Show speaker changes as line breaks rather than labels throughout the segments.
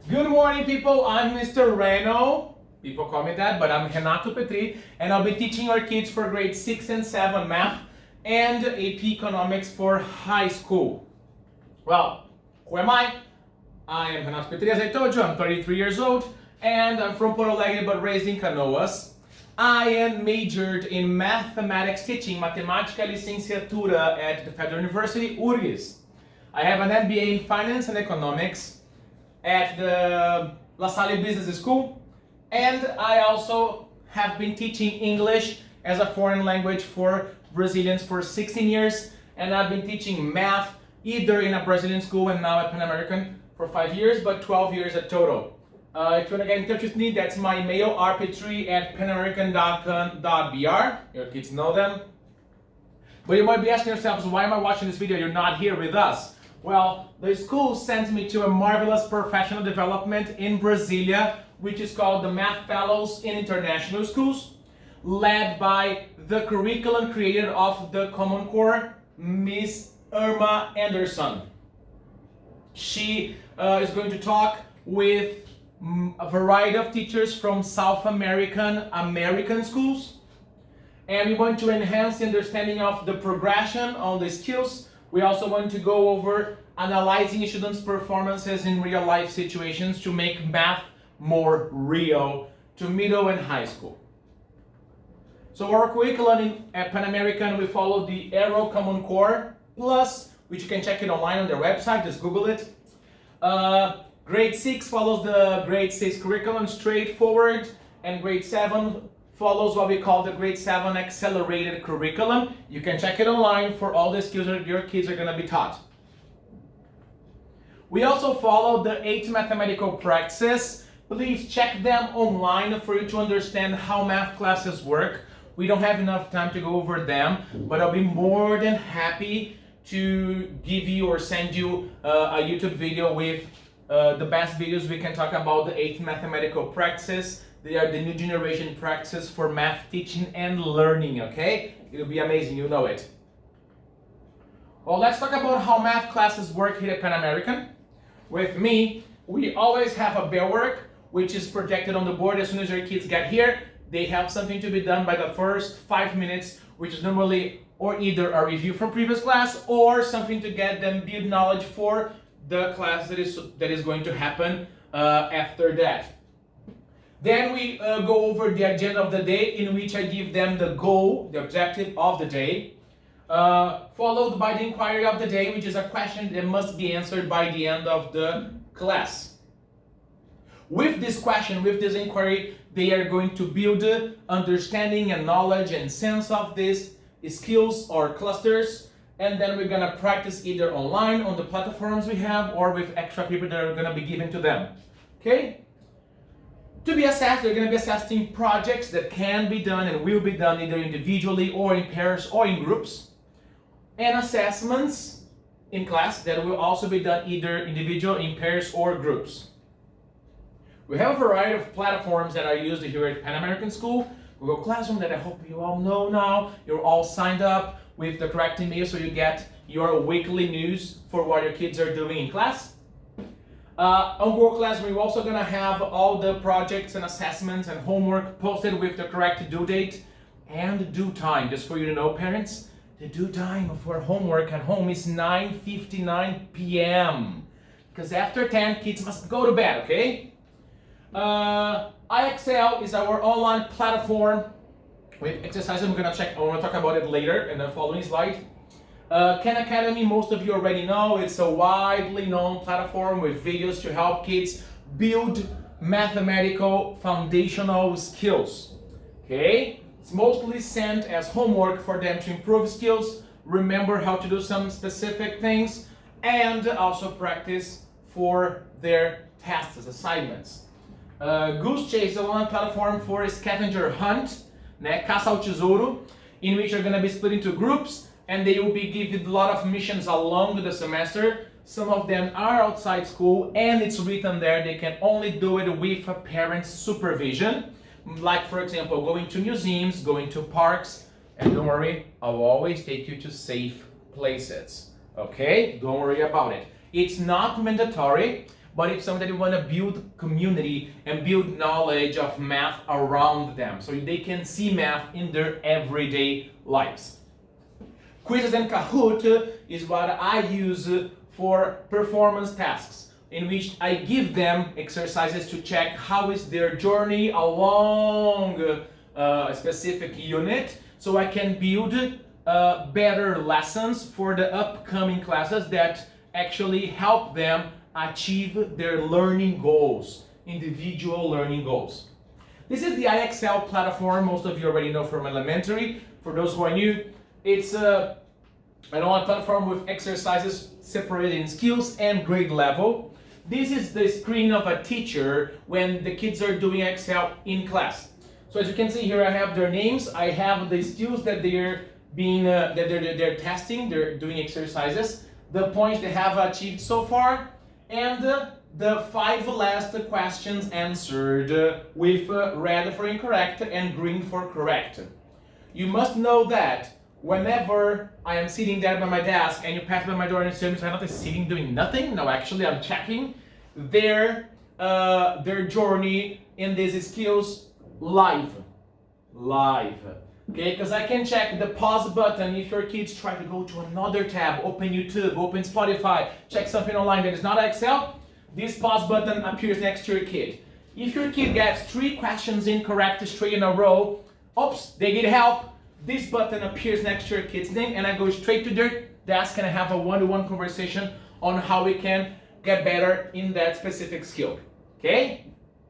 Good morning, people. I'm Mr. Reno. People call me that, but I'm Renato Petri, and I'll be teaching our kids for grade 6 and 7 math and AP Economics for high school. Well, who am I? I am Renato Petri, as I told you. I'm 33 years old, and I'm from Porto Alegre, but raised in Canoas. I am majored in mathematics teaching, Matemática Licenciatura at the Federal University, URGS. I have an MBA in Finance and Economics at the La Salle Business School, and I also have been teaching English as a foreign language for Brazilians for 16 years, and I've been teaching math either in a Brazilian school and now at Pan American for 5 years, but 12 years at total. If you want to get in touch with me, that's my mail, rp3@panamerican.com.br. Your kids know them. But you might be asking yourselves, why am I watching this video? You're not here with us. Well, the school sent me to a marvelous professional development in Brasilia, which is called the Math Fellows in International Schools, led by the curriculum creator of the Common Core, Miss Irma Anderson. She is going to talk with a variety of teachers from South American schools, and we want to enhance the understanding of the progression on the skills. We also want to go over analyzing students' performances in real life situations to make math more real to middle and high school. So our curriculum at Pan American, we follow the Aero Common Core Plus, which you can check it online on their website, just Google it. Grade 6 follows the grade 6 curriculum, straightforward, and grade 7 follows what we call the grade 7 accelerated curriculum. You can check it online for all the skills that your kids are going to be taught. We also follow the 8 mathematical practices. Please check them online for you to understand how math classes work. We don't have enough time to go over them, but I'll be more than happy to give you or send you a YouTube video with the best videos. We can talk about the 8 mathematical practices. They are the new generation practices for math teaching and learning, okay? It'll be amazing, you know it. Well, let's talk about how math classes work here at Pan American. With me, we always have a bell work, which is projected on the board as soon as your kids get here. They have something to be done by the first 5 minutes, which is normally or either a review from previous class or something to get them build knowledge for the class that is going to happen after that. Then we go over the agenda of the day, in which I give them the goal, the objective of the day, followed by the inquiry of the day, which is a question that must be answered by the end of the class. With this question, with this inquiry, they are going to build understanding and knowledge and sense of these skills or clusters, and then we're going to practice either online on the platforms we have or with extra people that are going to be given to them. Okay? To be assessed, they're going to be assessing projects that can be done and will be done either individually or in pairs or in groups, and assessments in class that will also be done either individual, in pairs, or groups. We have a variety of platforms that are used here at Pan American School. Google Classroom, that I hope you all know now. You're all signed up with the correct email so you get your weekly news for what your kids are doing in class. On Google Classroom, we're also going to have all the projects and assessments and homework posted with the correct due date and due time. Just for you to know, parents, the due time for homework at home is 9:59 p.m. Because after 10, kids must go to bed, okay? IXL is our online platform with exercises. I'm going to talk about it later in the following slide. Khan Academy, most of you already know, it's a widely known platform with videos to help kids build mathematical foundational skills. Okay? It's mostly sent as homework for them to improve skills, remember how to do some specific things, and also practice for their tests, assignments. Goose Chase is a online platform for scavenger hunt, né? Caça ao tesouro, in which you're going to be split into groups, and they will be given a lot of missions along the semester. Some of them are outside school, and it's written there they can only do it with a parent's supervision. Like, for example, going to museums, going to parks, and don't worry, I'll always take you to safe places. Okay? Don't worry about it. It's not mandatory, but it's something that we want to build community and build knowledge of math around them so they can see math in their everyday lives. Quizzes and Kahoot is what I use for performance tasks, in which I give them exercises to check how is their journey along a specific unit, so I can build better lessons for the upcoming classes that actually help them achieve their learning goals, individual learning goals. This is the IXL platform. Most of you already know from elementary. For those who are new, it's an online platform with exercises separated in skills and grade level. This is the screen of a teacher when the kids are doing Excel in class. So as you can see here, I have their names. I have the skills that they're testing. They're doing exercises, the points they have achieved so far, and the 5 last questions answered with red for incorrect and green for correct. You must know that whenever I am sitting there by my desk and you pass by my door and see me, I'm not sitting doing nothing. No, actually I'm checking their journey in these skills live. Okay, because I can check the pause button if your kids try to go to another tab, open YouTube, open Spotify, check something online that is not Excel. This pause button appears next to your kid. If your kid gets 3 questions incorrect straight in a row, oops, they need help. This button appears next to your kid's name, and I go straight to their desk and I have a one-to-one conversation on how we can get better in that specific skill. Okay?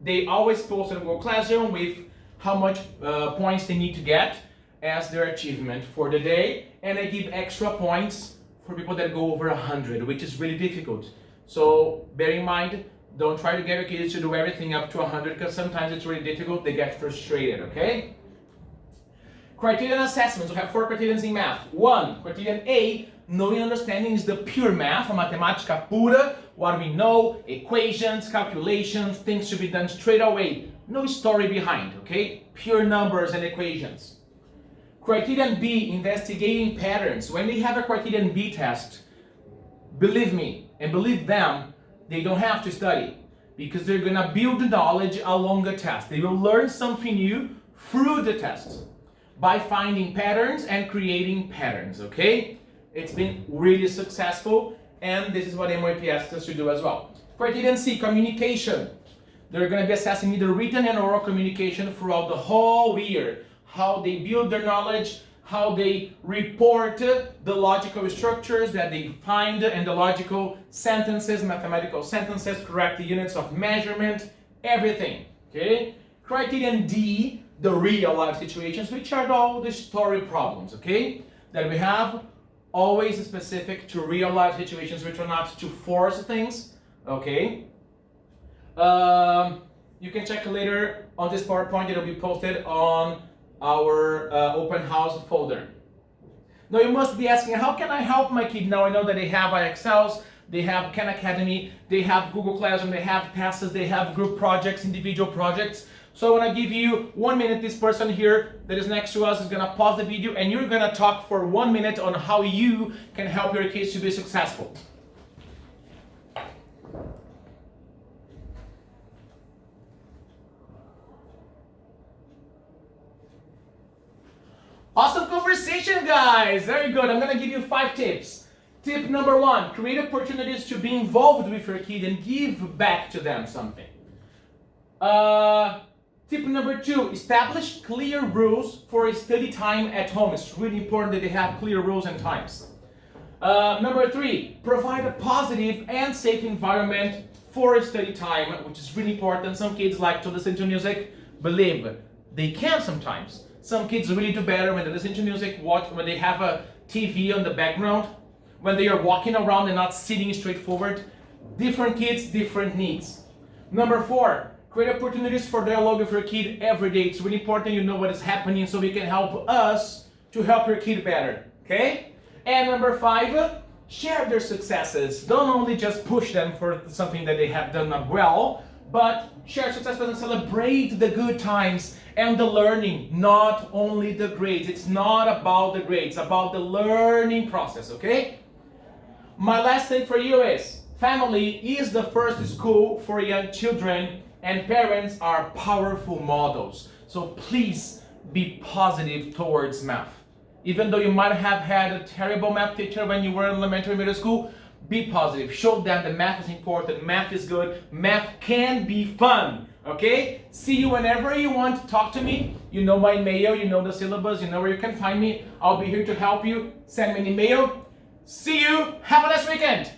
They always post on Google Classroom with how much points they need to get as their achievement for the day, and I give extra points for people that go over 100, which is really difficult. So bear in mind, don't try to get your kids to do everything up to 100 because sometimes it's really difficult. They get frustrated, okay? Criterion assessments. We have 4 criterions in math. 1, criterion A, knowing and understanding is the pure math, a matemática pura, what we know, equations, calculations, things to be done straight away. No story behind, okay? Pure numbers and equations. Criterion B, investigating patterns. When they have a criterion B test, believe me and believe them, they don't have to study because they're gonna build knowledge along the test. They will learn something new through the test by finding patterns and creating patterns, okay? It's been really successful, and this is what MYP asks us to do as well. Criterion C, communication. They're gonna be assessing either written and oral communication throughout the whole year. How they build their knowledge, how they report the logical structures that they find and the logical sentences, mathematical sentences, correct units of measurement, everything, okay? Criterion D, the real life situations, which are all the story problems, okay? That we have, always specific to real life situations, which are not to force things, okay? You can check later on this PowerPoint, it'll be posted on our open house folder. Now you must be asking, how can I help my kid? Now I know that they have IXLs, they have Khan Academy, they have Google Classroom, they have passes, they have group projects, individual projects. So I want to give you 1 minute. This person here that is next to us is going to pause the video and you're going to talk for 1 minute on how you can help your kids to be successful. Awesome conversation, guys. Very good. I'm going to give you 5 tips. Tip number 1, create opportunities to be involved with your kid and give back to them something. Tip number 2, establish clear rules for study time at home. It's really important that they have clear rules and times. Number 3, provide a positive and safe environment for study time, which is really important. Some kids like to listen to music. Believe they can sometimes. Some kids really do better when they listen to music, when they have a TV on the background, when they are walking around and not sitting straight forward. Different kids, different needs. Number 4, create opportunities for dialogue with your kid every day. It's really important you know what is happening so we can help us to help your kid better, okay? And number 5, share their successes. Don't only just push them for something that they have done not well, but share successes and celebrate the good times and the learning, not only the grades. It's not about the grades, it's about the learning process, okay? My last thing for you is Family is the first school for young children, and parents are powerful models. So please be positive towards math. Even though you might have had a terrible math teacher when you were in elementary, middle school, be positive. Show them that math is important, math is good, math can be fun. Okay? See you whenever you want to talk to me. You know my email, you know the syllabus, you know where you can find me. I'll be here to help you. Send me an email. See you. Have a nice weekend.